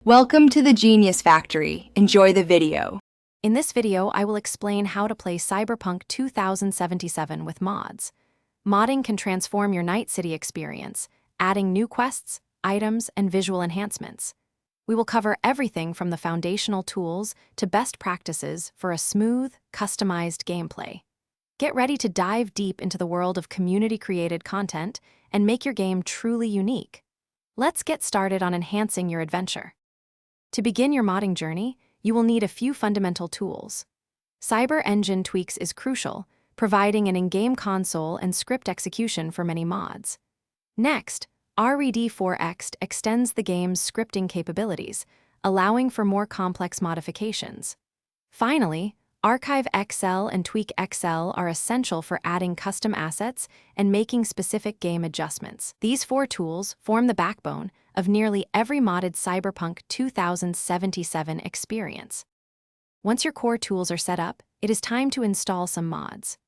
Welcome to the Genius Factory. Enjoy the video. In this video, I will explain how to play Cyberpunk 2077 with mods. Modding can transform your Night City experience, adding new quests, items, and visual enhancements. We will cover everything from the foundational tools to best practices for a smooth, customized gameplay. Get ready to dive deep into the world of community-created content and make your game truly unique. Let's get started on enhancing your adventure. To begin your modding journey, you will need a few fundamental tools. Cyber Engine Tweaks is crucial, providing an in-game console and script execution for many mods. Next, RED4X extends the game's scripting capabilities, allowing for more complex modifications. Finally, Archive XL and Tweak XL are essential for adding custom assets and making specific game adjustments. These four tools form the backbone of nearly every modded Cyberpunk 2077 experience. Once your core tools are set up, it is time to install some mods.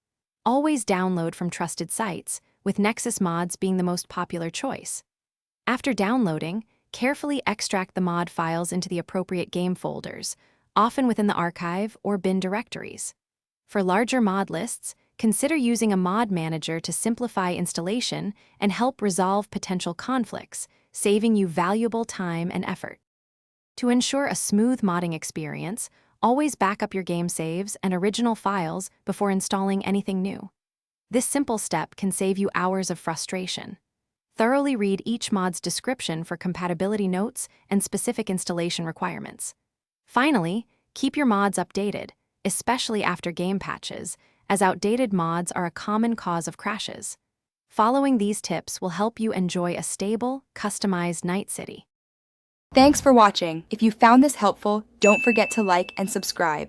Always download from trusted sites, with Nexus mods being the most popular choice. After downloading, carefully extract the mod files into the appropriate game folders, often within the archive or bin directories. For larger mod lists, consider using a mod manager to simplify installation and help resolve potential conflicts, saving you valuable time and effort. To ensure a smooth modding experience, always back up your game saves and original files before installing anything new. This simple step can save you hours of frustration. Thoroughly read each mod's description for compatibility notes and specific installation requirements. Finally, keep your mods updated, especially after game patches, as outdated mods are a common cause of crashes. Following these tips will help you enjoy a stable, customized Night City. Thanks for watching. If you found this helpful, don't forget to like and subscribe.